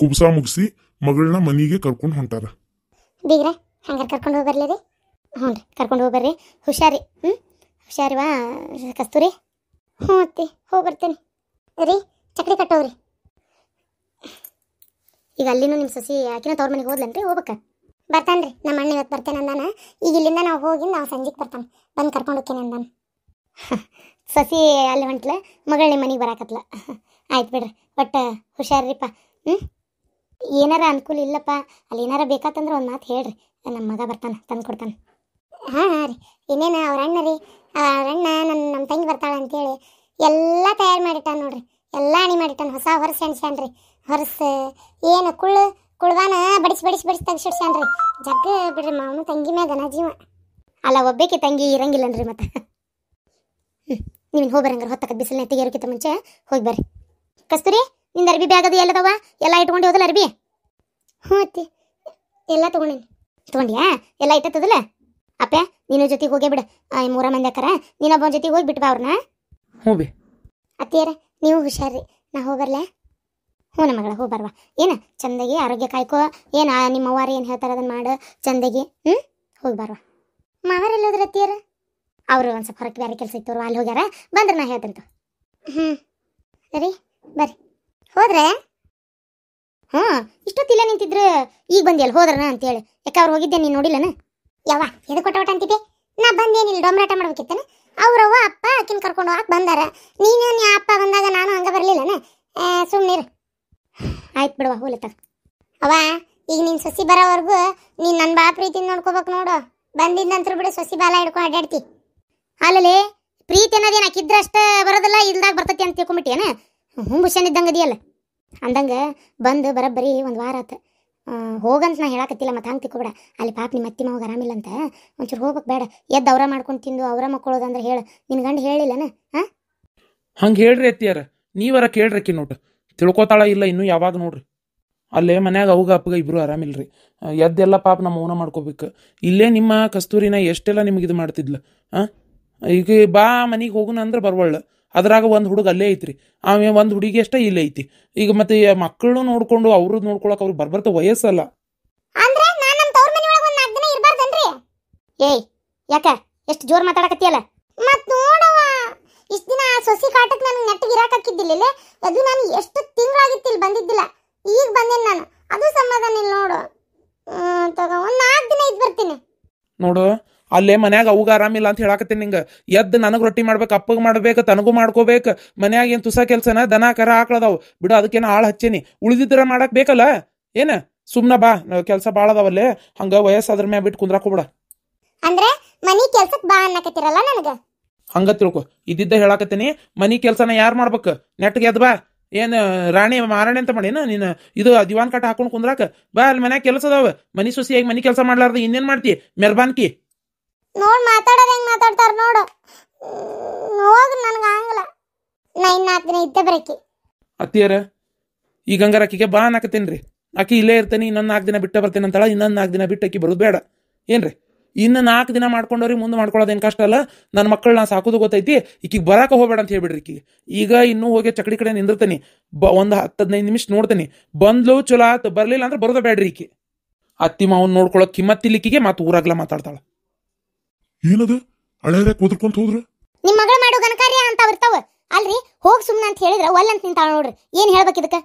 ಕುಬ್ಸ ಮುಗಿಸಿ ಮಗಳನ್ನ ಮನೆಗೆ ಕರ್ಕೊಂಡು ಹೊಂಟಾರ. ಬೀಗ್ರೆ ಹಂಗಾರೆ ಕರ್ಕೊಂಡು ಹೋಗಿ ಬರ್ಲಿ ರೀ. ಹ್ಞೂ ರೀ ಕರ್ಕೊಂಡು ಹೋಗಿ ಬರ್ರಿ. ಹುಷಾರಿ. ಹುಷಾರಿವಾ ಕಸ್ತೂರಿ? ಹ್ಞೂ ಅತ್ತಿ ಹೋಗಿ ಬರ್ತೇನೆ ರೀ. ಚಕ್ರಿ ಕಟ್ಟೋಗ್ರಿ. ಈಗ ಅಲ್ಲಿನೂ ನಿಮ್ಮ ಸಸಿ ಆಕಿನ ತವ್ರ ಮನೆಗೆ ಹೋದ್ಲನ್ರಿ? ಹೋಗ್ಬೇಕ? ಬರ್ತಾನೆ ರೀ. ನಮ್ಮ ಅಣ್ಣ ಇವತ್ತು ಬರ್ತೇನೆ ಅಂದಾನ. ಈಗ ಇಲ್ಲಿಂದ ನಾವು ಹೋಗಿ ನಾವು ಸಂಜೆಗೆ ಬರ್ತಾನೆ. ಬಂದು ಕರ್ಕೊಂಡು ಹೋಗ್ತೇನೆ ಅಂದಾನ. ಸಸಿ ಅಲ್ಲಿ ಹೊಂಟ್ಲ, ಮಗಳು ನಿಮ್ಮ ಮನೆಗೆ ಬರಾಕತ್ಲ. ಆಯ್ತು ಬಿಡ್ರಿ. ಒಟ್ಟು ಹುಷಾರ್ರಿಪ್ಪ. ಏನಾರ ಅನುಕೂಲ ಇಲ್ಲಪ್ಪ, ಅಲ್ಲಿ ಏನಾರ ಬೇಕಾತಂದ್ರೆ ಒಂದು ಮಾತು ಹೇಳ್ರಿ, ನಮ್ಮ ಮಗ ಬರ್ತಾನೆ ತಂದು ಕೊಡ್ತಾನೆ. ಹಾಂ ಹಾಂ ರೀ. ಇನ್ನೇನು ಅವ್ರ ಅಣ್ಣ ರೀ, ಅವ್ರ ಅಣ್ಣ ನಮ್ಮ ತಂಗಿ ಬರ್ತಾಳೆ ಅಂತೇಳಿ ಎಲ್ಲ ತಯಾರು ಮಾಡಿಟ್ಟಾನ ನೋಡ್ರಿ. ಎಲ್ಲ ಅಣಿ ಮಾಡಿಟ್ಟಾನ. ಹೊಸ ಹೊರಸು ಎಣ್ಸ್ಯಾನ್ರಿ. ಹೊರಸು ಏನು ಕುಳ್ವಾನ ಬಡಿಸಿ ತೆಗ್ಸಿಡ್ಸ್ಯಾನ್ರಿ. ಜಗ್ಗ ಬಿಡ್ರಿ ಮಾವನು ತಂಗಿ ಮ್ಯಾಗನ ಜೀವ. ಅಲ್ಲ ಒಬ್ಬೇಕೆ ತಂಗಿ ಇರಂಗಿಲ್ಲನ್ರಿ ಮತ್ತೆ. ನೀವಿನ್ ಹೋಗಿ ಬರಂಗಾರ ಹೊತ್ತಕ್ಕದ ಬಿಸಿಲು ನೆತ್ತಿಗೇರೋಕ್ಕಿಂತ ಮುಂಚೆ ಹೋಗಿ ಬರ್ರಿ. ಕಸ್ತೂರಿ ನಿಂದು ಅರ್ಬಿ ಬ್ಯಾಗ್ ಅದು ಎಲ್ಲದವ? ಎಲ್ಲ ಇಟ್ಕೊಂಡು ಹೋದಲ್ಲ ಅರ್ಬಿ? ಹ್ಞೂ ಅತ್ತಿ ಎಲ್ಲ ತೊಗೊಂಡ್ಯಾ? ಎಲ್ಲ ಇಟ್ಟತ್ತದಲ್ಲ? ಅಪ್ಪ ನೀನು ಜೊತೆಗೆ ಹೋಗೇ ಬಿಡು. 3 ಮಂದಿ ಅಕ್ಕಾರ, ನೀನೊಬ್ಬನ ಜೊತೆಗೆ ಹೋಗಿ ಬಿಟ್ಟು ಬಾ ಅವ್ರನ್ನ. ಹ್ಞೂ ಬಿ. ಅತ್ತಿಯರ ನೀವು ಹುಷಾರ್ರಿ. ನಾ ಹೋಗ್ಬರ್ಲೆ? ಹ್ಞೂ ನಮ್ಮ ಮಗಳ ಹೋಗಿ ಬರ್ವಾ. ಏನು ಚಂದಾಗಿ ಆರೋಗ್ಯ ಕಾಯ್ಕೋ. ಏನು ನಿಮ್ಮ ಅವ್ವಾರು ಏನು ಹೇಳ್ತಾರೆ ಅದನ್ನು ಮಾಡು ಚಂದಾಗಿ. ಹೋಗಿ ಬರ್ವಾ. ಮಾವಾರೆಲ್ಲ ಹೋದ್ರ ಅತ್ತಿಯರ? ಅವರು ಒಂದು ಸ್ವಲ್ಪ ಹೊರಗೆ ಬೇರೆ ಕೆಲಸ ಇತ್ತು, ಅಲ್ಲಿ ಹೋಗ್ಯಾರ. ಬಂದ್ರೆ ನಾ ಹೇಳ್ತಂತ. ಸರಿ ಬರ್ರಿ. ಹೋದ್ರೆ ಇಷ್ಟೊತ್ತಿಲ್ಲ ನಿಂತಿದ್ರು, ಈಗ ಬಂದಿಯಲ್ಲ ಹೋದ್ರನ ಅಂತೇಳಿ. ಯಾಕೆ ಅವ್ರು ಹೋಗಿದ್ದೆ ನೀನು ನೋಡಿಲ್ಲನ? ಯಾವ ಎದು ಕೊಟ್ಟ ಅಂತಿದ್ದೆ? ನಾ ಬಂದೇನಿಲ್ಲ, ಡೊಂಬರಾಟ ಮಾಡ್ಬೇಕಿತ್ತನ. ಅವ್ರವ್ವ ಅಪ್ಪ ಆಕಿನ ಕರ್ಕೊಂಡು ಹೋಗಕ್ಕೆ ಬಂದಾರ. ನೀನು ನೀ ಅಪ್ಪ ಬಂದಾಗ ನಾನು ಹಂಗೆ ಬರಲಿಲ್ಲನ. ಸುಮ್ಮನಿರು. ಆಯ್ತು ಬಿಡುವ, ಹೋಲತ್ತ. ಅವ ಈಗ ನೀನು ಸೊಸಿ ಬರೋವರೆಗೂ ನೀನು ನನ್ನ ಭಾಳ ಪ್ರೀತಿಯಿಂದ ನೋಡ್ಕೋಬೇಕು ನೋಡು. ಬಂದಿದ್ದಂತರೂ ಬಿಡು ಸೊಸಿ ಬಾಲ ಹಿಡ್ಕೊಂಡು ಅಡ್ಡಾಡ್ತಿ. ಅಲ್ಲಲ್ಲಿ ಪ್ರೀತಿ ಅನ್ನೋದೇನು ಹಾಕಿದ್ರೆ ಅಷ್ಟೇ ಬರೋದಲ್ಲ, ಇಲ್ದಾಗ ಬರ್ತತಿ ಅಂತ ತಿಳ್ಕೊಂಬಿಟ್ಟಿಯೇನ? ಹುಂಬುಷನ್ ಇದ್ದಂಗೆ ಅದಿಯಲ್ಲ. ಅಂದಂಗೆ ಬಂದು ಬರೋಬ್ಬರಿ 1 ವಾರ ಆತು. ಹೋಗಂತ ನಾ ಹೇಳಕತ್ತಿಲ್ಲ, ಮತ್ತೆ ಹಂಗೆ ತಿಳ್ಕೊಬೇಡ. ಅಲ್ಲಿ ಪಾಪ ನಿಮ್ಮ ಅತ್ತಿ ಮಾವಾಗ ಆರಾಮಿಲ್ಲ ಅಂತ, ಒಂಚೂರು ಹೋಗ್ಬೇಕು ಬೇಡ. ಎದ್ದು ಅವರ ಮಾಡ್ಕೊಂಡು ತಿಂದು ಅವರ ಮಕ್ಕಳೋದಂದ್ರೆ ಹೇಳು. ನಿನ್ನ ಗಂಡು ಹೇಳಿಲ್ಲನ? ಹಂಗೆ ಹೇಳ್ರಿ ಅತ್ತಿಯಾರ, ನೀವರ ಕೇಳ್ರಕ್ಕಿ ನೋಟು ತಿಳ್ಕೊತಾಳ ಇಲ್ಲ ಇನ್ನೂ ಯಾವಾಗ ನೋಡ್ರಿ. ಅಲ್ಲೇ ಮನ್ಯಾಗ ಅವಾಗ ಅಪ್ಪಗ ಇಬ್ರು ಆರಾಮಿಲ್ರಿ. ಎದ್ದೆಲ್ಲ ಪಾಪ ನಮ್ಮ ಮೌನ ಮಾಡ್ಕೋಬೇಕು. ಇಲ್ಲೇ ನಿಮ್ಮ ಕಸ್ತೂರಿನ ಎಷ್ಟೆಲ್ಲ ನಿಮಗೆ ಇದು ಮಾಡ್ತಿದ್ಲ. ಈಗ ಬಾ ಮನೆಗೆ ಹೋಗುನ ಅಂದ್ರೆ ಬರ್ವಳ್ಳ. ಅದ್ರಾಗ ಒಂದು ಹುಡುಗ ಅಲ್ಲೇ ಐತ್ರಿ, ಆಮೇಲೆ ಒಂದು ಹುಡುಗಿ ಅಷ್ಟೇ ಇಲ್ಲೇ ಐತಿ. ಈಗ ಮತ್ತೆ ಮಕ್ಕಳು ನೋಡ್ಕೊಂಡು ಅವ್ರದ್ದು ನೋಡ್ಕೊಳಕ್ ಅವ್ರಿಗೆ ಬರ್ಬರ್ತ ವಯಸ್ಸಲ್ಲ. ಏಯ್ ಯಾಕ ಎಷ್ಟು ಜೋರ್ ಮಾತಾಡಕತ್ತಿಯಲ್ಲ? ಮತ್ ನೋಡವ ಇಷ್ಟ ದಿನ ಸೊಸಿ ಕಾಟಕ್ ನಾನು ನೆಟ್ಟಿಗೆ ಇರಾಕಿದ್ದಿಲ್ಲ. ಅದು ನಾನು ಎಷ್ಟು ತಿಂಗಳಾಗಿತ್ತಿಲ್ಲ ಬಂದಿದ್ದಿಲ್ಲ. ಈಗ ಬಂದೇನೆ ನಾನು, ಅದು ಸಮಾಧಾನ ಇಲ್ಲ ನೋಡು. ಒಂದು 4 ದಿನ ಇದ್ದು ಬರ್ತೀನಿ ನೋಡು. ಅಲ್ಲೇ ಮನ್ಯಾಗ ಅವಾಗ ಆರಾಮಿಲ್ಲ ಅಂತ ಹೇಳಾಕತ್ತೀನಿ ನಿಂಗೆ. ಎದ್ದು ನನಗೆ ರೊಟ್ಟಿ ಮಾಡ್ಬೇಕು, ಅಪ್ಪಗೆ ಮಾಡ್ಬೇಕು, ತನಗೂ ಮಾಡ್ಕೋಬೇಕು. ಮನ್ಯಾಗ ಏನು ತುಸ ಕೆಲ್ಸನ ದನ ಕರ ಹಾಕ್ಳದಾವು ಬಿಡು, ಅದಕ್ಕೇನು ಆಳು ಹಚ್ಚೇನಿ. ಉಳಿದಿದ್ರ ಮಾಡಕ್ ಬೇಕಲ್ಲ ಏನ? ಸುಮ್ನ ಬಾ, ಕೆಲಸ ಭಾಳ ಅದಾವಲ್ಲೇ. ಹಂಗ ವಯಸ್ಸಾದ್ರ ಮ್ಯಾ ಬಿಟ್ಟು ಕುಂದ್ರಾಕೋಬಿಡ. ಅಂದ್ರೆ ಮನಿ ಕೆಲ್ಸಕ್ಕೆ ಬಾ ಅನ್ನಕತ್ತಿರಲ್ಲ ನನಗ? ಹಂಗ ತಿಳ್ಕೊ, ಇದ್ದಿದ್ದ ಹೇಳಾಕತ್ತೀನಿ. ಮನಿ ಕೆಲ್ಸನ ಯಾರು ಮಾಡ್ಬೇಕು? ನೆಟ್ಗೆ ಎದ್ ಬಾ. ಏನು ರಾಣಿ ಮಾರಾಣಿ ಅಂತ ಮಾಡೇನ ನೀನು? ಇದು ದಿವಾನ್ ಕಾಟ ಹಾಕೊಂಡು ಕುಂದ್ರಾಕ ಬಾ. ಅಲ್ಲಿ ಮನ್ಯಾಗ ಕೆಲಸ ಅದಾವ. ಮನಿ ಸೊಸಿಯಾಗಿ ಮನಿ ಕೆಲಸ ಮಾಡ್ಲಾರ್ದ ಇನ್ನೇನ್ ಮಾಡ್ತಿ? ಮೆರ್ಬಾನ್ಕಿ ನೋಡ್ ಮಾತಾಡೋದು ಹೆಂಗ್ ಮಾತಾಡ್ತಾರ ನೋಡು. ಹೋಗ್ ನನಗೆ ಆಗಲ್ಲ. ನಾ 4 ದಿನ ಇದ್ದ ಬರಕಿ. ಅತ್ತಿಯರ ಈಗ ಹಂಗಾರ ಆಕಿಗೆ ಬಾ ಅನ್ನಕತ್ತೇನ್ರಿ. ಆಕಿ ಇಲ್ಲೇ ಇರ್ತಾನೆ, ಇನ್ನೊಂದು 4 ದಿನ ಬಿಟ್ಟ ಬರ್ತೇನೆ ಅಂತಾಳ. ಇನ್ನೊಂದು 4 ದಿನ ಬಿಟ್ಟು ಆಕಿ ಬರೋದು ಬೇಡ ಏನ್ರಿ? ಇನ್ನು 4 ದಿನ ಮಾಡ್ಕೊಂಡವ್ರಿಗೆ ಮುಂದೆ ಮಾಡ್ಕೊಳ್ಳೋದೇನು ಕಷ್ಟ ಅಲ್ಲ. ನನ್ನ ಮಕ್ಕಳು ನಾ ಸಾಕೋದು ಗೊತ್ತೈತಿ. ಈಕಿಗೆ ಬರಾಕ ಹೋಗ್ಬೇಡ ಅಂತ ಹೇಳ್ಬಿಡ್ರಿ. ಈಕಿಗೆ ಈಗ ಇನ್ನೂ ಹೋಗಿ ಚಕಡಿ ಕಡೆ ನಿಂದಿರ್ತಾನೆ. ಒಂದು 10-15 ನಿಮಿಷ ನೋಡ್ತಾನೆ. ಬಂದ್ಲು ಚಲೋ ಆತು, ಬರ್ಲಿಲ್ಲ ಅಂದ್ರೆ ಬರೋದ ಬೇಡ್ರಿ. ಈಕಿ ಅತ್ತಿ ಮಾವನ್ ನೋಡ್ಕೊಳಕ್ ಕಿಮ್ಮತ್ತಿಲಿಕ್ಕಿಗೆ ಮಾತು ಊರಾಗ್ಲ ಮಾತಾಡ್ತಾಳ. ಏನದು ಹಳೆಯರ ಕೂದ್ರಕೊಂತ ಹೋದ್ರು? ನಿಮ್ಮ ಮಗಳು ಮಾಡೋ ಗಣಕಾರ್ಯ ಅಂತ ಇರ್ತಾವ ಅಲ್ರಿ. ಹೋಗ್ ಸುಮ್ಮನೆ ಅಂತ ಹೇಳಿದ್ರೆ ಒಲ್ಲ ಅಂತ ನಿಂತಾಳ ನೋಡ್ರಿ. ಏನ್ ಹೇಳ್ಬೇಕು ಇದಕ್ಕೆ?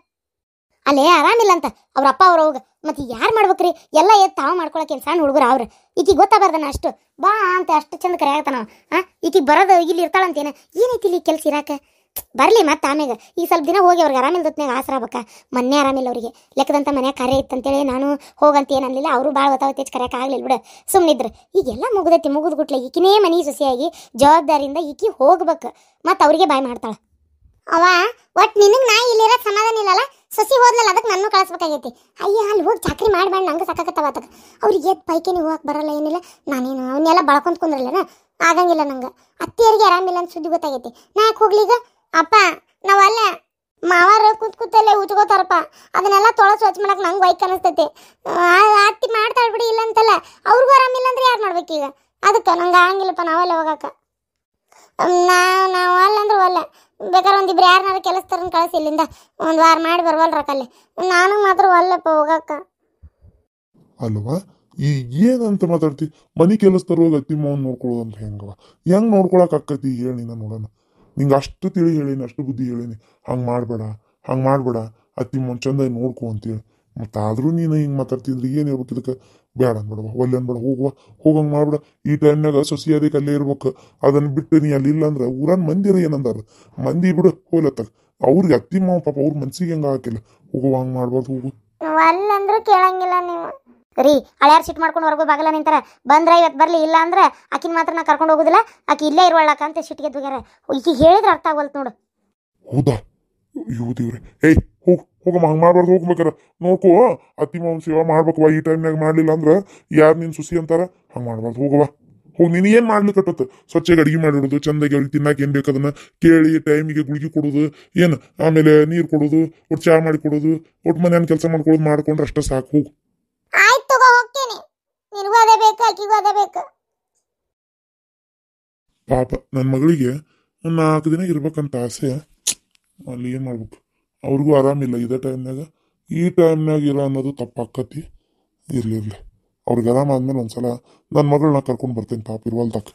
ಅಲ್ಲೇ ಆರಾಮಿಲ್ಲ ಅಂತ ಅವ್ರ ಅಪ್ಪ ಅವ್ರ ಹೋಗ ಮತ್ತೆ ಯಾರು ಮಾಡ್ಬೇಕ್ರಿ? ಎಲ್ಲ ಎದ್ದು ತಾವು ಮಾಡ್ಕೊಳಕ್ಕೆ ಸಣ್ಣ ಹುಡುಗರು ಅವ್ರು. ಈಕಿಗೆ ಗೊತ್ತಾಗಬಾರ್ದನ ಅಷ್ಟು ಬಾ ಅಂತ ಅಷ್ಟು ಚಂದ ಕರೆಯಾಗತ್ತಾನ. ಈಕಿಗೆ ಬರೋದು ಇಲ್ಲಿ ಇರ್ತಾಳಂತೇನ? ಏನೈತಿ ಇಲ್ಲಿ ಕೆಲಸ ಇರಾಕ? ಬರಲಿ ಮತ್ತೆ ಆಮೇಲೆ. ಈಗ ಸ್ವಲ್ಪ ದಿನ ಹೋಗಿ ಅವ್ರಿಗೆ ಆರಾಮಿಲ್ದತ್ನಾಗ ಆಸರ ಆಗ್ಬೇಕ. ಮೊನ್ನೆ ಆರಾಮಿಲ್ಲ ಅವ್ರಿಗೆ. ಲೆಕ್ಕದಂತ ಮನ್ಯಾಗ ಕಾರ್ಯ ಇತ್ತಂತೇಳಿ ನಾನು ಹೋಗಂತ ಏನನ್ಲಿಲ್ಲ. ಅವರು ಭಾಳ ಒತ್ತಾವತ್ತೇಜ್ ಕರೆಯಕ್ಕೆ ಆಗ್ಲಿಲ್ಲ ಬಿಡ, ಸುಮ್ಮನಿದ್ರು. ಈಗೆಲ್ಲ ಮುಗ್ದೈತಿ. ಮುಗಿದ್ಗುಟ್ಲೆ ಈಕಿನೇ ಮನೆ ಸೊಸೆಯಾಗಿ ಜವಾಬ್ದಾರಿಯಿಂದ ಈಕಿ ಹೋಗ್ಬೇಕು. ಮತ್ತು ಅವ್ರಿಗೆ ಬಾಯ್ ಮಾಡ್ತಾಳೆ ಅವ. ಒಟ್ಟು ನಿನಗೆ ನಾ ಇಲ್ಲಿರೋ ಸಮಾಧಾನ ಇಲ್ಲಲ್ಲ. ಸೊಸಿ ಹೋದ್ಲಲ್ಲ, ಅದಕ್ಕೆ ನನ್ನ ಕಳಿಸ್ಬೇಕಾಗೈತಿ. ಅಯ್ಯ ಅಲ್ಲಿ ಹೋಗಿ ಚಾಕ್ರಿ ಮಾಡ್ಬೇಡ, ನಂಗೆ ಸಾಕಾಗತ್ತವ ಅದಕ್ಕೆ. ಅವ್ರಿಗೆ ಎದ್ದು ಪೈಕೇನಿ ಹೋಗಕ್ಕೆ ಬರಲ್ಲ, ಏನಿಲ್ಲ. ನಾನೇನು ಅವನ್ನೆಲ್ಲ ಬಳ್ಕೊಂತ ಕುಂದ್ರಲ್ಲನ ಆಗಂಗಿಲ್ಲ ನಂಗೆ. ಅತ್ತಿಯರಿಗೆ ಆರಾಮಿಲ್ಲ ಅಂತ ಸುದ್ದಿ ಗೊತ್ತಾಗೈತಿ. ನಾ ಯಾಕೆ ಹೋಗ್ಲಿ ಈಗ? ಅಪ್ಪ ನಾವಲ್ಲ ಮಾವಾರ ಕೂತಲ್ಲೇ ಉಚ್ಕೋತಾರಪ್ಪ. ಅದನ್ನೆಲ್ಲ ತೊಳೆ ಸ್ವಚ್ಛ ಮಾಡಕ್ಕೆ ನಂಗೆ ವೈಕ್ ಅನಿಸ್ತೈತಿ. ಅತ್ತಿ ಮಾಡ್ತಾಳೆ ಬಿಡಿ, ಇಲ್ಲ ಅಂತಲ್ಲ. ಅವ್ರಿಗೂ ಆರಾಮಿಲ್ಲ ಅಂದ್ರೆ ಯಾರು ಮಾಡ್ಬೇಕೀಗ? ಅದಕ್ಕೆ ನಂಗೆ ಆಗಂಗಿಲ್ಲಪ್ಪ ನಾವಲ್ಲೇ ಹೋಗಕ್ಕೆ. ನಾವು ಅಲ್ಲ ಅಂದ್ರೆ ಒಲ್ಲ. ಬೇಕಾದ್ರೆ ಒಂದಿಬ್ರು ಯಾರನ್ನಾರು ಕೆಲಸದವ್ರನ್ನ ಕಳಿಸಿ ಇಲ್ಲಿಂದ ಒಂದು ವಾರ ಮಾಡಿ ಬರ್ವಲ್ರಕ್ಕಲ್ಲಿ. ನಾನು ಮಾತ್ರ ಒಲ್ಲಪ್ಪ ಹೋಗಕ್ಕ. ಅಲ್ವಾ ಈ ಏನಂತ ಮಾತಾಡ್ತಿ? ಮನಿ ಕೆಲಸ ಹೋಗಿ ಅತ್ತಿ ಮಾವನ್ ನೋಡ್ಕೊಳ್ಳೋದು ಅಂತ ಹೆಂಗ್ ನೋಡ್ಕೊಳಕ್ ಆಕತಿ ಹೇಳಿ ನೀನ ನೋಡೋಣ. ನಿಂಗೆ ಅಷ್ಟು ತಿಳಿ ಹೇಳೀನಿ, ಅಷ್ಟು ಬುದ್ಧಿ ಹೇಳೀನಿ, ಹಂಗೆ ಮಾಡ್ಬೇಡ ಅತ್ತಿ ಮಾವನ್ ಚಂದ ನೋಡ್ಕೊ ಅಂತೇಳಿ. ಮತ್ತು ಆದ್ರೂ ನೀನು ಹಿಂಗೆ ಮಾತಾಡ್ತಿದ್ರಿ ಏನು ಹೇಳ್ಬೇಕು ಇದಕ್ಕೆ? ಬೇಡ ಅನ್ಬೇಡವ, ಒಲ್ಲೆ ಅನ್ಬೇಡ, ಹೋಗಂಗೆ ಮಾಡ್ಬೇಡ. ಈ ಟೈಮ್ನಾಗ ಸೊಸಿ ಅದಕ್ಕೆ ಅಲ್ಲೇ ಇರ್ಬೇಕು. ಅದನ್ನ ಬಿಟ್ಟು ನೀ ಅಲ್ಲಿ ಇಲ್ಲ ಅಂದ್ರೆ ಊರನ್ ಮಂದಿರ ಏನಂದಾರ, ಮಂದಿ ಬಿಡು ಹೋಲತ್ತ. ಅವ್ರಿಗೆ ಅತ್ತಿ ಮಾವ ಪಾಪ ಅವ್ರ ಮನ್ಸಿಗೆ ಹೆಂಗೆ ಹಾಕಿಲ್ಲ. ಹಂಗೆ ಮಾಡ್ಬಾರ್ದು, ಹೋಗು. ಅಲ್ಲಂದ್ರೂ ಕೇಳಂಗಿಲ್ಲ ನೀವು ರೀ. ಹಳ್ಯಾರು ಸಿಟ್ಟು ಮಾಡ್ಕೊಂಡು ಹೊರಗು ಬಾಗಲ ನಿಂತಾರ. ಬಂದ್ರೆ ಇವತ್ತು ಬರಲಿ, ಇಲ್ಲ ಅಂದ್ರೆ ಆಕಿನ ಮಾತ್ರ ನಾ ಕರ್ಕೊಂಡು ಹೋಗೋದಿಲ್ಲ, ಆಕಿ ಇಲ್ಲೇ ಇರುವಳ್ಳಕ್ಕ ಅಂತ ಸಿಟ್ಟಿಗೆ ಎದ್ದುಗ್ಯಾರ. ಈಗ ಹೇಳಿದ್ರೆ ಅರ್ಥ ಆಗಲ್ತು ನೋಡು. ಹೌದಾ? ಇವ್ದಿವ್ರೆ ಏಯ್ ಹೋಗಮ್ಮ, ಹಂಗೆ ಮಾಡ್ಬಾರ್ದು. ಹೋಗ್ಬೇಕಾರ ನೋಡ್ಕೋ, ಅತ್ತಿ ಮಾವನ್ ಸೇವಾ ಮಾಡ್ಬೇಕವ. ಈ ಟೈಮ್ನಾಗ ಮಾಡ್ಲಿಲ್ಲ ಅಂದ್ರೆ ಯಾರು ನಿನ್ ಸುಸಿ ಅಂತಾರ. ಹಂಗೆ ಮಾಡ್ಬಾರ್ದು, ಹೋಗವ. ನೀನು ಏನು ಮಾಡ್ಲಿಕ್ಕೆ ಸ್ವಚ್ಛಗೆ ಅಡಿಗೆ ಮಾಡಿಡೋದು, ಚಂದಾಗಿ ಅವ್ರಿಗೆ ತಿನ್ನಕ್ಕೆ ಏನು ಬೇಕದನ್ನ ಕೇಳಿ ಟೈಮಿಗೆ ಗುಳಿಗೆ ಕೊಡೋದು, ಏನು ಆಮೇಲೆ ನೀರು ಕೊಡೋದು, ಒಟ್ಟು ಚಹಾ ಮಾಡಿ ಕೊಡೋದು, ಒಟ್ಟು ಮನೆಯನ್ನು ಕೆಲಸ ಮಾಡ್ಕೊಳ್ಳೋದು ಮಾಡ್ಕೊಂಡ್ರೆ ಅಷ್ಟೇ ಸಾಕು. ಹೋಗು. ಆಯ್ತು ತಗೋ, ಹೋಗ್ತೀನಿ. ನಿನಗೂ ಅದೇ ಬೇಕು, ಆಕಿಗೂ ಅದೇ ಬೇಕು. ಪಾಪ ನನ್ನ ಮಗಳಿಗೆ 4 ದಿನ ಇರ್ಬೇಕಂತ ಆಸೆ. ಅಲ್ಲಿ ಏನು ಮಾಡ್ಬೇಕು? ಅವ್ರಿಗೂ ಆರಾಮಿಲ್ಲ ಇದೇ ಟೈಮ್ನಾಗ. ಈ ಟೈಮ್ನಾಗ ಇರೋ ಅನ್ನೋದು ತಪ್ಪಾಕತಿ. ಇರ್ಲಿ ಅವ್ರಿಗೆ ಆರಾಮ ಆದ್ಮೇಲೆ ಒಂದ್ಸಲ ನನ್ನ ಮಗಳನ್ನ ಕರ್ಕೊಂಡು ಬರ್ತೇನೆ. ಪಾಪ ಇರುವಲ್ದಾಕ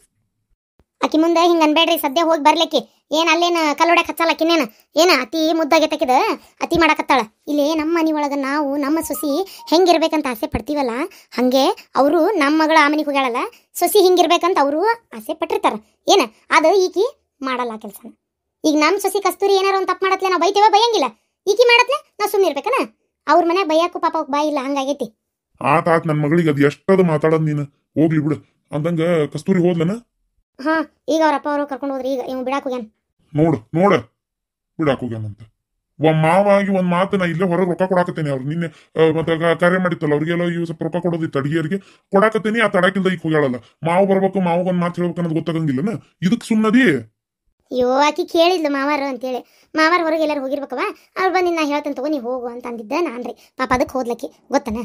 ಆಕಿ ಮುಂದೆ ಹಿಂಗೆ ಅನ್ಬೇಡ್ರಿ. ಸದ್ಯ ಹೋಗಿ ಬರ್ಲಿಕ್ಕೆ ಏನು ಅಲ್ಲೇನು ಕಲ್ಲೊಡಕ್ಕೆ ಹಚ್ಚಲ್ಲ ಆಕಿನೇನು. ಏನು ಅತಿ ಮುದ್ದಾಗೆ ತಕ್ಕಿದ ಅತಿ ಮಾಡಕತ್ತಾಳ. ಇಲ್ಲಿ ನಮ್ಮ ಮನೆ ಒಳಗೆ ನಾವು ನಮ್ಮ ಸೊಸಿ ಹೆಂಗಿರ್ಬೇಕಂತ ಆಸೆ ಪಡ್ತೀವಲ್ಲ, ಹಾಗೆ ಅವರು ನಮ್ಮ ಮಗಳ ಆ ಮನೆಗೆ ಹೋಗ್ಯಾಳಲ್ಲ, ಸೊಸಿ ಹಿಂಗಿರ್ಬೇಕಂತ ಅವರು ಆಸೆ ಪಟ್ಟಿರ್ತಾರೆ. ಏನು ಅದು ಈಕಿ ಮಾಡಲ್ಲ ಆ ಕೆಲಸನ. ಈಗ ನಮ್ಮ ಸೊಸಿ ಕಸ್ತೂರಿ ಏನಾರು ಒಂದು ತಪ್ಪು ಮಾಡತ್ಲೆ ನಾವು ಬೈತೇವ, ಬೈಯಂಗಿಲ್ಲ. ಈಕಿ ಮಾಡತ್ಲೆ ನಾವು ಸುಮ್ಮನೆ ಇರ್ಬೇಕನ? ಅವ್ರ ಮನೆ ಬೈಯಾಕು ಪಾಪ ಬಾಯಿ ಇಲ್ಲ, ಹಂಗಾಗೈತಿ. ಆತ ನನ್ನ ಮಗಳಿಗೆ ಅದು ಎಷ್ಟದು ಮಾತಾಡೋದು ನೀನು. ಹೋಗ್ಲಿ ಬಿಡು ಅಂದಂಗ ಕಸ್ತೂರಿ ಹೋದ್ಲನ? ಹಾ, ಈಗ ಅವ್ರ ಅಪ್ಪ ಅವರು ಕರ್ಕೊಂಡು ಹೋದ್ರಿ. ಈಗ ಇವ್ ಬಿಡಾಕ್ ಹೋಗ್ಯಾನ. ನೋಡ ಬಿಡಾಕ್ ಹೋಗ್ಯಾನಂತ. ಮಾವ ಆಗಿ ಒಂದ್ ಮಾತು, ನಾ ಇಲ್ಲೇ ಹೊರಗೆ ರೊಕ್ಕ ಕೊಡಾಕತ್ತೇನೆ. ಅವ್ರು ನಿನ್ನೆ ಮತ್ತೆ ಕಾರ್ಯ ಮಾಡಿತ್ತಲ್ಲ, ಅವ್ರಿಗೆಲ್ಲ ಇವ್ ಸ್ವಲ್ಪ ರೊಕ್ಕ ಕೊಡೋದಿತ್ತು, ಅಡಿಗೆಯರಿಗೆ ಕೊಡಾಕತ್ತೇನಿ. ಆ ತಡಾಕಿಲ್ದ ಈಗ ಹೋಗ್ಯಾಳಲ್ಲ. ಮಾವು ಬರ್ಬೇಕು, ಮಾವಾಗ ಒಂದ್ ಮಾತು ಹೇಳ್ಬೇಕು ಅನ್ನೋದು ಗೊತ್ತಾಗಂಗಿಲ್ಲನ. ಇದಕ್ ಸುಮ್ಮನದಿ? ಅಯ್ಯೋ, ಆಕಿ ಕೇಳಿದ್ಲು ಮಾವಾರು ಅಂತೇಳಿ. ಮಾವಾರ ಹೊರಗೆ ಎಲ್ಲಾರು ಹೋಗಿರ್ಬೇಕವ. ಅವ್ರು ಬಂದು ನಾ ಹೇಳ್ತೇನೆ ತಗೋ, ನೀವು ಹೋಗು ಅಂತ ಅಂದಿದ್ದೆ ನಾನ್ರಿ. ಪಾಪ ಅದಕ್ಕೆ ಹೋದ್ಲಕ್ಕಿ, ಗೊತ್ತನ?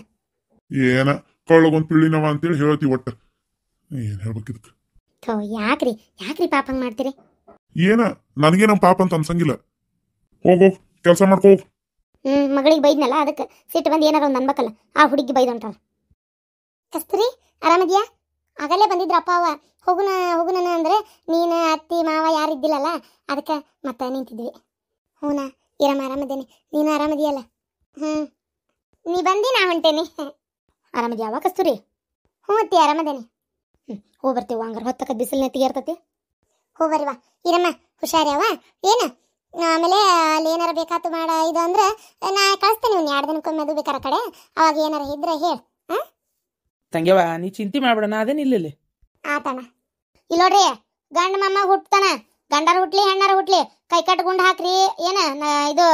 ಏನ ಕಳ್ಳಗೊಂದ್ ಪಿಳ್ಳಿನವ ಅಂತೇಳಿ ಹೇಳ್ತಿ. ಒಟ್ಟ ಏನ್ ಹೇಳ್ಬೇಕು ಇದಕ್ಕೆ? ಥೋ, ಯಾಕ್ರಿ ಪಾಪ ಹಂಗೆ ಮಾಡ್ತೀರಿ? ಏನ ನನಗೆ ನಮ್ಮ ಪಾಪ ಅಂತ ಅನ್ಸಂಗಿಲ್ಲ. ಹೋಗೋಗ್ ಕೆಲಸ ಮಾಡ್ಕೋ. ಮಗಳಿಗೆ ಬೈದ್ನಲ್ಲ, ಅದಕ್ಕೆ ಸಿಟ್ಟು ಬಂದು ಏನಾರ ಒಂದು ಅನ್ಬೇಕಲ್ಲ. ಆ ಹುಡುಗಿ ಬೈದ್ ಹೊಂಟಾಳ. ಕಸ್ತೂರಿ ಆರಾಮದ್ಯಾ? ಆಗಲೇ ಬಂದಿದ್ರ ಅಪ್ಪ ಅವ. ಹೋಗುನ ಅಂದ್ರೆ ನೀನು ಅತ್ತಿ ಮಾವ ಯಾರಿದ್ದಿಲ್ಲಲ್ಲ, ಅದಕ್ಕೆ ಮತ್ತೆ ನಿಂತಿದ್ವಿ. ಹೂನಾ ಇರಮ್ಮ, ಆರಾಮದೇನಿ. ನೀನು ಆರಾಮದಿಯಲ್ಲ? ನೀ ಬಂದಿ, ನಾ ಹೊಂಟೇನಿ. ಆರಾಮದ್ಯಾವ ಕಸ್ತೂರಿ? ಹ್ಞೂ ಅತ್ತಿ, ಆರಾಮದೇನಿ. ಹೋಗಿ ಬರ್ತೀವಿ ಹಂಗಾರೆ. ಹೊತ್ತಕ್ಕ ಬಿಸಿಲು ನೆತ್ತಿಗೆ ಇರ್ತತಿ. ಹೋಗ್ಬರಿವಾ. ಇರಮ್ಮ ಹುಷಾರ್ಯಾವ? ಏನು ಆಮೇಲೆ ಅಲ್ಲಿ ಏನಾರ ಬೇಕಾತು ಮಾಡ ಇದು ಅಂದ್ರೆ ನಾ ಕಳಿಸ್ತೇನೆ. ಒಂದು 2 ದಿನಕ್ಕೊಮ್ಮೆ ಅದು ಬೇಕಾರ ಕಡೆ. ಅವಾಗ ಏನಾರ ಇದ್ರೆ ಹೇಳಿ. ತಂಗ್ಯವ, ನೀ ಚಿಂತೆ ಮಾಡ್ಬೇಡ, ನಾ ಅದೇನು ಇಲ್ಲಿ. ಆತಣ ಇಲ್ಲಿ ನೋಡ್ರಿ, ಗಂಡ ಮಮ್ಮ ಹುಟ್ತಾನ. ಗಂಡಾರ ಹುಟ್ಲಿ ಹೆಣ್ಣಾರ ಹುಟ್ಲಿ, ಕೈ ಕಟ್ಟು ಗುಂಡು ಹಾಕ್ರಿ. ಇದು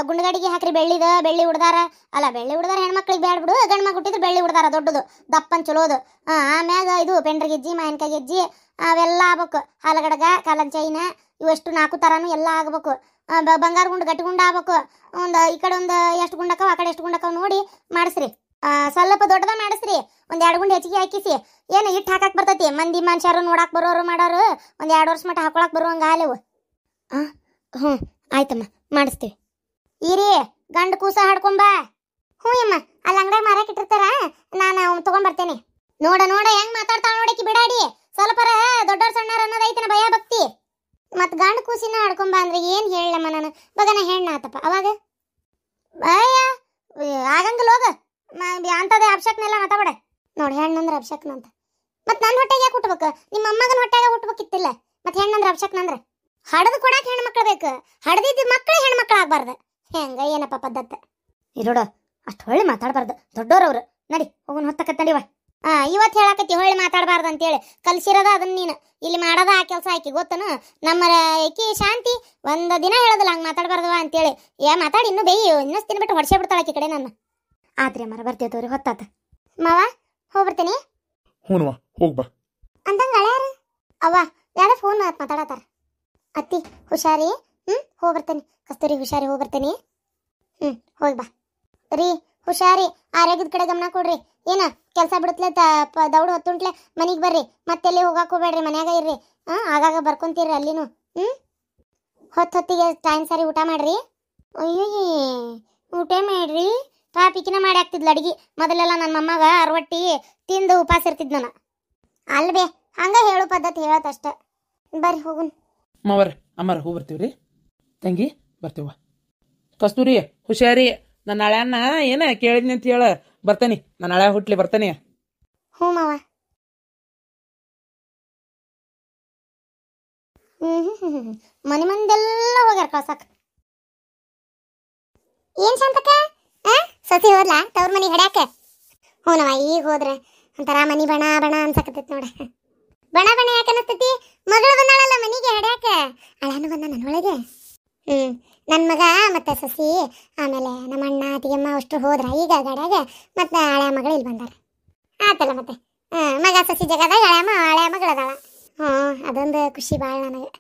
ಗುಂಡುಗಡಿಗೆ ಹಾಕ್ರಿ. ಬೆಳ್ಳಿ ಉಡ್ದಾರ ಅಲ್ಲ, ಬೆಳ್ಳಿ ಉಡ್ದಾರ ಹೆಣ್ಮಕ್ಳಿಗೆ ಬ್ಯಾಡ ಬಿಡು. ಗಂಡು ಮಗ ಹುಟ್ಟಿದ್ರೆ ಬೆಳ್ಳಿ ಉಡ್ದಾರ ದೊಡ್ಡದು, ದಪ್ಪನ್ ಚಲೋದು. ಆಮ್ಯಾಗ ಇದು ಪೆಂಡ್ರ ಗೆಜ್ಜಿ, ಮಾವಿನಕಾಯಿ ಗೆಜ್ಜಿ ಅವೆಲ್ಲ ಆಗ್ಬೇಕು. ಹಾಲಗಡಗ, ಕಾಲನ್ ಚೈನ ಇವೆಷ್ಟು 4 ಥರನೂ ಎಲ್ಲ ಆಗ್ಬೇಕು. ಬಂಗಾರ ಗುಂಡು, ಗಟ್ಟಿ ಗುಂಡು ಆಗ್ಬೇಕು. ಈ ಕಡೆ ಒಂದು ಎಷ್ಟು ಗುಂಡಕ್ಕವ, ಆ ಕಡೆ ಎಷ್ಟು ಗುಂಡಕ್ಕವ ನೋಡಿ ಮಾಡಿಸ್ರಿ. ಸ್ವಲ್ಪ ದೊಡ್ಡದ ಮಾಡಿಸ್ರಿ. 1-2 ಗುಂಡು ಹೆಚ್ಚಿಗೆ ಹಾಕಿಸಿ. ಏನು ಇಟ್ಟು ಹಾಕಕ್ಕೆ ಬರ್ತೈತಿ. ಮಂದಿ ಮನುಷ್ಯರು ನೋಡಕ್ಕೆ ಬರೋರು ಮಾಡೋರು 1-2 ವರ್ಷ ಮಟ್ಟ ಹಾಕೊಳಕ್ಕೆ ಬರುವಂಗೆ ಹಾಲೆವು. ಆಯ್ತಮ್ಮ, ಮಾಡಿಸ್ತೀವಿ. ಈರಿ ಗಂಡು ಕೂಸ ಹಾಡ್ಕೊಂಬ. ಹ್ಞೂ ಅಮ್ಮ, ಅಲ್ಲಿ ಅಂಗಡಿಯಾಗ ಮಾರಕ್ಕೆ ಇಟ್ಟಿರ್ತಾರ, ನಾನು ತೊಗೊಂಬರ್ತೇನೆ. ನೋಡ ಹೆಂಗ್ ಮಾತಾಡ್ತಾಳ ನೋಡಕ್ಕೆ ಬಿಡಾಡಿ. ಸ್ವಲ್ಪರ ದೊಡ್ಡವ್ರ ಸಣ್ಣವ್ರ ಅನ್ನೋದೈತನ ಭಯ ಭಕ್ತಿ. ಮತ್ತು ಗಂಡು ಕೂಸಿನ ಹಾಡ್ಕೊಂಬ ಅಂದ್ರೆ ಏನು ಹೇಳಮ್ಮ ನಾನು? ಬಗನ ಹೆಣ್ಣು ಆತಪ್ಪ ಅವಾಗ. ಆಗಂಗಿಲ್ಲ ಹೋಗ. ಅಂಥದ್ದೇ ಅಪ್ಶಕ್ನೆಲ್ಲ ಮಾತಾಡ ನೋಡಿ. ಹೆಣ್ಣಂದ್ರೆ ಅಪ್ಶಕ್ನ ಅಂತ. ಮತ್ತು ನನ್ನ ಹೊಟ್ಟೆಗೆ ಯಾಕೆ ಹುಟ್ಬೇಕು? ನಿಮ್ಮ ಅಮ್ಮಗನ ಹೊಟ್ಟೆಗೆ ಹುಟ್ಬೇಕಿತ್ತಿಲ್ಲ. ಮತ್ತು ಹೆಣ್ಣಂದ್ರೆ ಅಪ್ಶಕ್ನಂದ್ರೆ ಹಡದು ಕೊಡಕ್ಕೆ ಹೆಣ್ಮಕ್ಳು ಬೇಕು. ಹಡ್ದಿದ್ದ ಮಕ್ಕಳು ಹೆಣ್ಮಕ್ಳು ಆಗ್ಬಾರ್ದು. ಹೆಂಗ ಏನಪ್ಪ ಪದ್ಧತಿ ಇರೋಡ? ಅಷ್ಟು ಹೊಳ್ಳಿ ಮಾತಾಡ್ಬಾರ್ದು. ದೊಡ್ಡೋರವ್ರು. ನಡಿ ಹೋಗೋಣ, ಹೊತ್ತಕತ್ ನಡಿವ. ಇವತ್ತು ಹೇಳಕತ್ತಿ ಹೊಳ್ಳಿ ಮಾತಾಡಬಾರ್ದು ಅಂತೇಳಿ. ಕಲ್ಸಿರೋದ ಅದನ್ನ ನೀನು. ಇಲ್ಲಿ ಮಾಡೋದ ಆ ಕೆಲಸ ಆಕಿ ಗೊತ್ತನು? ನಮ್ಮ ಏಕಿ ಶಾಂತಿ 1 ದಿನ ಹೇಳೋದಿಲ್ಲ ಹಂಗೆ ಮಾತಾಡಬಾರ್ದವ ಅಂತೇಳಿ. ಮಾತಾಡಿ ಇನ್ನೂ ಇನ್ನಷ್ಟು ದಿನ ಬಿಟ್ಟು ಹೊಡ್ಸೇ ಬಿಡ್ತಾಳೆ ಆಕಿ ಕಡೆ ನನ್ನ. ಆತ್ರಿ ಅಮ್ಮಾರ, ಬರ್ತೀವಿ ತೋರಿ. ಹೊತ್ತಾತ ಮಾವ, ಹೋಗ್ಬರ್ತೀನಿ. ಹ್ಞೂ ಹೋಗ್ಬಾ ಅಂತಂಗ ಹಳ್ಯಾರ ಅವ್ವ ಯಾರೋ ಫೋನ್ ಮಾತಾಡತ್ತಾರ. ಅತ್ತಿ ಹುಷಾರಿ. ಹೋಗ್ಬರ್ತೇನೆ. ಕಸ್ತೂರಿ ಹುಷಾರಿ, ಹೋಗ್ಬರ್ತೇನೆ. ಹೋಗಿ ಬಾ ರೀ. ಹುಷಾರಿ, ಆರೋಗ್ಯದ ಕಡೆ ಗಮನ ಕೊಡ್ರಿ. ಏನ ಕೆಲಸ ಬಿಡುತ್ತಲೆ ದೌಡು ಹೊತ್ತುಂಟ್ಲೆ ಮನೆಗೆ ಬರ್ರಿ. ಮತ್ತೆಲ್ಲಿ ಹೋಗಕ್ಕೆ ಹೋಗ್ಬೇಡ್ರಿ, ಮನ್ಯಾಗ ಇರ್ರಿ. ಆಗಾಗ ಬರ್ಕೊಂತೀರ್ರಿ ಅಲ್ಲಿನೂ. ಹೊತ್ತಿಗೆ ಟೈಮ್ ಸರಿ ಊಟ ಮಾಡ್ರಿ. ಅಯ್ಯೋ ಊಟ ಮಾಡ್ರಿ ಪಾಪಿಕಿನ ಮಾಡಿ ಆಗ್ತಿದ್ಲ ಅಡಿಗೆ. ಮೊದಲೆಲ್ಲ ನನ್ನ ಮೊಮ್ಮಗ ರೊಟ್ಟಿ ತಿಂದು ಉಪವಾಸ ಇರ್ತಿದ್ ನಾನು. ಅಲ್ಬೇ ಹಂಗ ಹೇಳು ಪದ್ಧತಿ ಹೇಳತ್ತಷ್ಟ. ಬರ್ರಿ ಹೋಗುನ್. ಮಾವರ ಅಮ್ಮಾರ ಹೂ ಬರ್ತೀವ್ರಿ. ತಂಗಿ ಬರ್ತೀವ. ಕಸ್ತೂರಿ ಹುಷಾರಿ. ನಾನು ನಾಳೆ ಅನ್ನ ಏನ ಕೇಳಿದ್ನಿ ಅಂತ ಹೇಳ ಬರ್ತಾನೆ. ನಾನು ನಾಳೆ ಹುಟ್ಲಿ ಬರ್ತಾನೆ. ಹ್ಞೂ ಮಾವ. ಮನೆ ಮಂದೆಲ್ಲ ಹೋಗ್ಯಾರ ಕಳ್ಸಕ್. ಏನ್ ಶಾಂತಕ್ಕ ಸತಿ ಹೋದ್ಲಾ ತವ್ರ ಮನಿ ಹಡ್ಯಾಕ? ಹ್ಞೂನವ ಈಗ ಹೋದ್ರೆ ಒಂಥರ ಮನಿ ಬಣ ಬಣ ಅನ್ಸಕತ್ತೈತಿ ನೋಡ. ಬಣ ಬಣ ಯಾಕೆ ಅನ್ನಿಸ್ತೈತಿ? ಮಗಳು ಬಂದಾಳಲ್ಲ ಮನಿಗೆ ಹಡ್ಯಾಕ. ಅಳಾನು ಬಂದ ನನ್ನೊಳಗೆ. ನನ್ನ ಮಗ ಮತ್ತೆ ಸಸಿ ಆಮೇಲೆ ನಮ್ಮ ಅಣ್ಣ ಅತ್ತಿಗೆಮ್ಮ ಅಷ್ಟು ಹೋದ್ರ ಈಗ ಗಡ್ಯಾಗ. ಮತ್ತೆ ಹಳೆ ಮಗಳು ಇಲ್ಲಿ ಬಂದಾರ ಆತಲ್ಲ. ಮತ್ತೆ ಮಗ ಸಸಿ ಜಗದಾಗ ಹಳೆ ಮಗಳದಾಳ. ಅದೊಂದು ಖುಷಿ ಭಾಳ ನನಗೆ.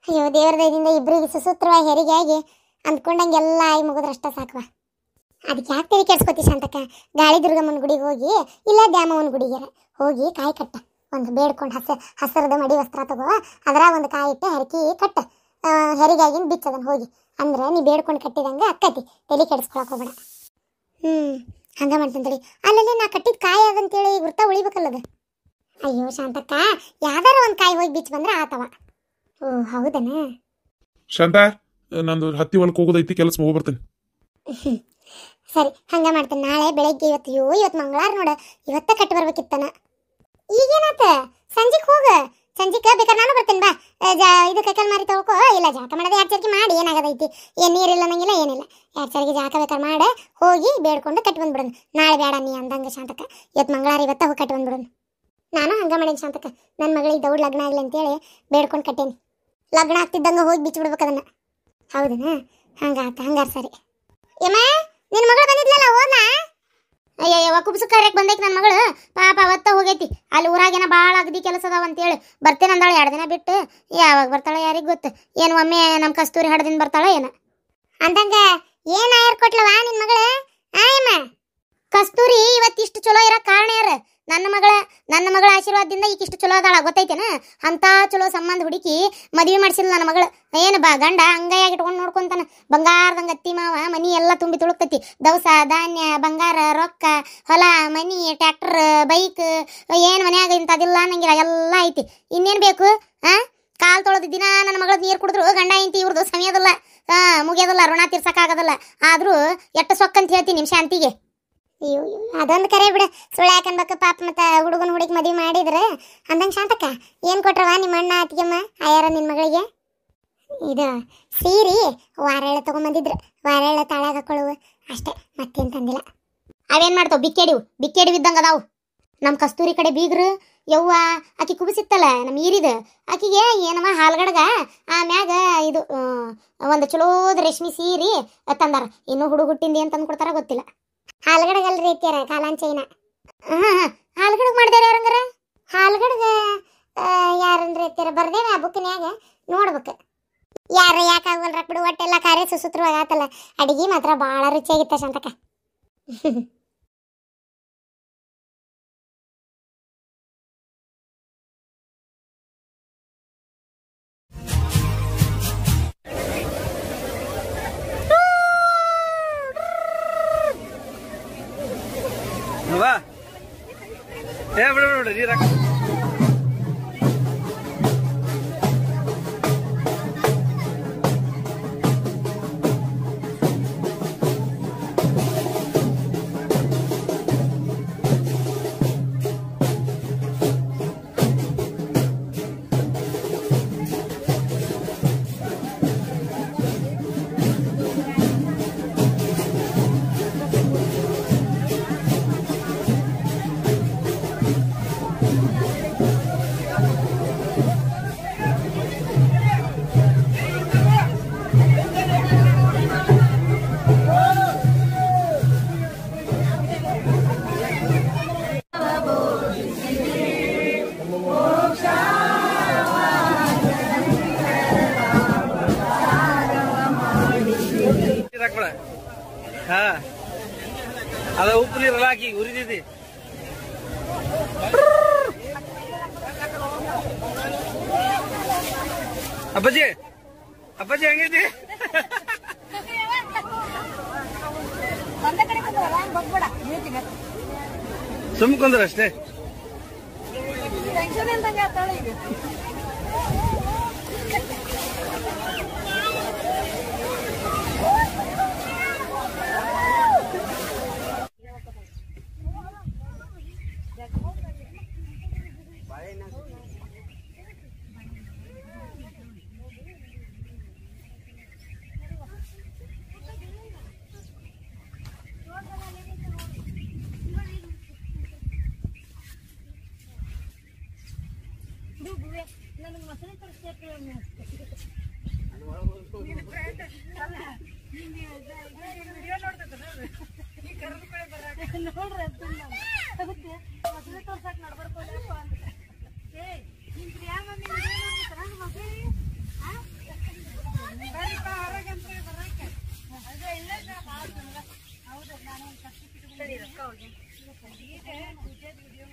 ಅಯ್ಯೋ ದೇವ್ರ ದಯದಿಂದ ಇಬ್ಬರಿಗೆ ಸುಸೂತ್ರವಾಗಿ ಹೆರಿಗೆ ಆಗಿ ಅಂದ್ಕೊಂಡಂಗೆಲ್ಲ ಆಗಿ ಮುಗಿದ್ರಷ್ಟ ಸಾಕುವ. ಅದಕ್ಕೆ ಯಾಕೆ ತೆರಿ ಕೆಡ್ಸ್ಕೊತಿ ಶಾಂತಕ್ಕ? ಗಾಳಿ ದುರ್ಗಮ್ಮನ ಗುಡಿಗೆ ಹೋಗಿ ಇಲ್ಲ ದ್ಯಾಮವ್ವನ ಗುಡಿಗೆ ಹೋಗಿ ಕಾಯಿ ಕಟ್ಟ. ಒಂದು ಬೇಡ್ಕೊಂಡು ಹಸರದ ಮಡಿ ವಸ್ತ್ರ ತಗೋ, ಅದರ ಒಂದು ಕಾಯಿ ಇಟ್ಟು ಹರಕಿ ಕಟ್ಟ. ಹೆರಿಗಾಗಿನ ಬಿಚ್ಚದನ್ ಹೋಗಿ ಅಂದ್ರೆ ನೀ ಬೇಡ್ಕೊಂಡು ಕಟ್ಟಿದಂಗೆ ಅಕ್ಕತಿ. ತಲೆ ಕೆಡಿಸ್ಕೊಳಕ್ ಹೋಗ್ಬೇಡ. ಹಂಗ ಮಾಡ್ತೀನಿ ತಡಿ. ಅಲ್ಲಲ್ಲಿ ನಾ ಕಟ್ಟಿದ ಕಾಯಿ ಅದಂತೇಳಿ ಗುರ್ತ ಉಳಿಬೇಕಲ್ಲದ. ಅಯ್ಯೋ ಶಾಂತಕ್ಕ ಯಾವ್ದಾರ ಒಂದು ಕಾಯಿ ಹೋಗಿ ಬಿಚ್ಚ ಬಂದ್ರೆ ಆತವ. ಓ ಹೌದನ? ಶಾಂತ ನಂದು ಹತ್ತಿ ಹೊಲಕ್ಕೆ ಹೋಗೋದೈತಿ, ಕೆಲಸ ಹೋಗಿ ಬರ್ತೇನೆ. ಸರಿ ಹಂಗ ಮಾಡ್ತೇನೆ. ನಾಳೆ ಬೆಳಗ್ಗೆ ಇವತ್ತು ಮಂಗಳವಾರ ನೋಡ, ಇವತ್ತ ಕಟ್ಟಿ ಬರ್ಬೇಕಿತ್ತನ. ಈಗೇನಾತ? ಸಂಜೆಗೆ ಹೋಗ. ಸಂಜೆಗೆ ಬೇಕಾದ್ರೆ ನಾನು ಬರ್ತೇನೆ. ಬಾ ಇದು ಕೈಕಲ್ ಮಾರಿ ತೊಳ್ಕೊ. ಇಲ್ಲ ಜಾಕ ಮಾಡೋದು 2 ಚರ್ಗಿ ಮಾಡಿ ಏನಾಗದೈತಿ. ಏನು ನೀರಿಲ್ಲ ನಂಗಿಲ್ಲ ಏನಿಲ್ಲ. 2 ಚರ್ಗಿ ಜಾಕ ಬೇಕಾದ್ರೆ ಮಾಡಿ ಹೋಗಿ ಬೇಡ್ಕೊಂಡು ಕಟ್ಟಿ ಬಂದ್ಬಿಡೋಣ. ನಾಳೆ ಬೇಡ ನೀ ಅಂದಂಗೆ ಶಾಂತಕ್ಕ. ಇವತ್ತು ಮಂಗಳವಾರ ಇವತ್ತ ಹೋಗಿ ಕಟ್ಟಿ ಬಂದ್ಬಿಡೋಣ. ನಾನು ಹಂಗ ಮಾಡೇನಿ ಶಾಂತಕ್ಕ. ನನ್ನ ಮಗಳಿಗೆ ದೌಡ್ ಲಗ್ನ ಆಗಲಿ ಅಂತೇಳಿ ಬೇಡ್ಕೊಂಡು ಕಟ್ಟೇನಿ. ಲಗ್ನ ಆಗ್ತಿದ್ದಂಗೆ ಹೋಗಿ ಬಿಚ್ಚಿಬಿಡ್ಬೇಕು ಅದನ್ನ. ಹೌದನ? ಹಂಗಾರ ಸರಿ. ಏಮ ನಿನ್ನ ಮಗಳು ಬಂದಿದ್ಲಲ್ಲ ಹೋದ್ನಾ? ಅಯ್ಯಯ್ಯವ ಕುಬ್ಸು ಕಾರ್ಯಕ್ಕೆ ಬಂದೈತಿ ನನ್ನ ಮಗಳು. ಪಾಪ ಅವತ್ತ ಹೋಗೈತಿ. ಅಲ್ಲಿ ಊರಾಗೇನ ಭಾಳ ಅಗದಿ ಕೆಲಸ ಅದಾವ ಅಂತೇಳಿ ಬರ್ತೇನೆ ಅಂದಾಳೆ. 2 ದಿನ ಬಿಟ್ಟು ಯಾವಾಗ ಬರ್ತಾಳೆ ಯಾರಿಗೆ ಗೊತ್ತು. ಏನು ಒಮ್ಮೆ ನಮ್ಮ ಕಸ್ತೂರಿ ಹಡದಿಂದ ಬರ್ತಾಳೆ ಏನ ಅಂದಂಗ. ಏನು ಆಯರ್ ಕೊಟ್ಲವ ನಿನ್ನ ಮಗಳು? ಆಯಮ್ಮ ಕಸ್ತೂರಿ ಇವತ್ತಿಷ್ಟು ಚಲೋ ಇರೋ ಕಾರಣ ಯಾರು? ನನ್ನ ಮಗಳ ಆಶೀರ್ವಾದದಿಂದ ಈಕಿಷ್ಟು ಚಲೋ ಅದಾಳ ಗೊತ್ತೈತೇನ? ಅಂತ ಚಲೋ ಸಂಬಂಧ ಹುಡುಕಿ ಮದುವೆ ಮಾಡಿಸಿಲ್ಲ ನನ್ನ ಮಗಳು. ಏನು ಗಂಡ ಅಂಗೈಯಾಗಿ ಇಟ್ಕೊಂಡು ನೋಡ್ಕೊಂತಾನ. ಬಂಗಾರದಂಗ ಅತ್ತಿ ಮಾವ ಮನಿ ಎಲ್ಲ ತುಂಬಿ ತುಳುಕ್ತೈತಿ. ದವಸ ಧಾನ್ಯ ಬಂಗಾರ ರೊಕ್ಕ ಹೊಲ ಮನಿ ಟ್ರ್ಯಾಕ್ಟರ್ ಬೈಕ್ ಏನು ಮನ್ಯಾಗ ಇಂಥದಿಲ್ಲ ಅನ್ನಂಗಿಲ್ಲ ಎಲ್ಲ ಐತಿ. ಇನ್ನೇನು ಬೇಕು? ಕಾಲು ತೊಳೆದ ದಿನ ನನ್ನ ಮಗಳ ನೀರು ಕುಡಿದ್ರು ಗಂಡ ಇಂತಿ ಇವ್ರದ್ದು ಸಮಯದಲ್ಲ, ಮುಗಿಯೋದಲ್ಲ, ಋಣ ತೀರ್ಸಕ್ಕಾಗೋದಲ್ಲ. ಆದರೂ ಎಷ್ಟು ಸೊಕ್ಕಂತ ಹೇಳ್ತೀನಿ ನಿಮಿಷ ಅಂತಿಗೆ. ಅಯ್ಯೋ ಅದೊಂದು ಕರೆ ಬಿಡ. ಸುಳ್ಳು ಯಾಕನ್ಬೇಕು ಪಾಪ. ಮತ್ತೆ ಹುಡುಗನ ಹುಡುಗಿ ಮದುವೆ ಮಾಡಿದ್ರೆ ಅಂದಂಗೆ ಶಾಂತಕ್ಕ ಏನು ಕೊಟ್ರವ ನಿಮ್ಮ ಅಣ್ಣ ಅತ್ತಿಗೆಮ್ಮ ಆಯಾರ ನಿನ್ನ ಮಗಳಿಗೆ? ಇದು ಸೀರೆ ವಾರೆಳ್ಳೆ ತೊಗೊಂಬಂದಿದ್ರು. ವಾರೆಳ್ಳೆ ತಾಳ್ಯಾಗ ಹಾಕೊಳ್ಳುವು ಅಷ್ಟೇ, ಮತ್ತೇನು ತಂದಿಲ್ಲ. ಅವೇನು ಮಾಡ್ತಾವ? ಬಿಕ್ಕೇಡಿವು ಇದ್ದಂಗೆ ಅದಾವು. ನಮ್ಮ ಕಸ್ತೂರಿ ಕಡೆ ಬೀಗ್ರು ಯವ್ವ ಆಕಿ ಕುಬಿಸಿತ್ತಲ್ಲ ನಮ್ಮ ಈರಿದು, ಆಕಿಗೆ ಏನವ ಹಾಲ್ಗಡ್ಗ ಆಮ್ಯಾಗ ಇದು ಒಂದು ಚಲೋದ ರೇಷ್ಮೆ ಸೀರೆ ತಂದಾರ. ಇನ್ನೂ ಹುಟ್ಟಿಂದ ಏನು ತಂದು ಕೊಡ್ತಾರ ಗೊತ್ತಿಲ್ಲ. ಹಾಲ್ಗಡಗಲ್ರಿ ಐತಿಯಾರ ಕಾಲಾಂಚೈನ. ಹಾಲ್ಗಡಗ್ ಮಾಡಿದಾರ ಯಾರಂಗಾರ? ಹಾಲ್ಗಡಗ ಯಾರಂದ್ರೆ ಐತಿಯಾರ ಬರ್ದೇವ ಆ ಬುಕ್ನ್ಯಾಗ ನೋಡ್ಬೇಕು. ಯಾಕಾಗಲ್ರ ಬಿಡು. ಒಟ್ಟೆಲ್ಲ ಕಾರ್ಯ ಸುಸೂತ್ರವಾಗಿ ಆತಲ್ಲ. ಅಡಿಗೆ ಮಾತ್ರ ಭಾಳ ರುಚಿಯಾಗಿತ್ತ ಶಾಂತಕ್ಕ. ಬಿಡ ನೀರ ಅದ ಉಪ್ಪು ನೀರಲ್ಲ ಹಾಕಿ ಉರಿದಿದೆ. ಅಪ್ಪಾಜಿ ಅಪ್ಪಾಜಿ ಹೆಂಗೈತಿ ಸುಮ್ ಕುಂದ್ರ ಅಷ್ಟೇ ನನಗೆ ಮಸಳೆ ತರಿಸ್ಬೇಕು ನೋಡ್ರಿ ಅದಕ್ಕೆ ಮಸಳೆ ತೋರ್ಸಕ್ ನಡ್ಬರ್ಕೊಳಪ್ಪ ಅಂತ ನಿಮ್ ಪ್ರಿಯಾಂಗ ಹೊರಗಂತ ಬರಕ್ಕೆ ಅದೇ ಇಲ್ಲ ಹೌದು ನಾನು ಒಂದು ಕಷ್ಟ ರೊಕ್ಕ ಹೋಗಿ ವಿಡಿಯೋ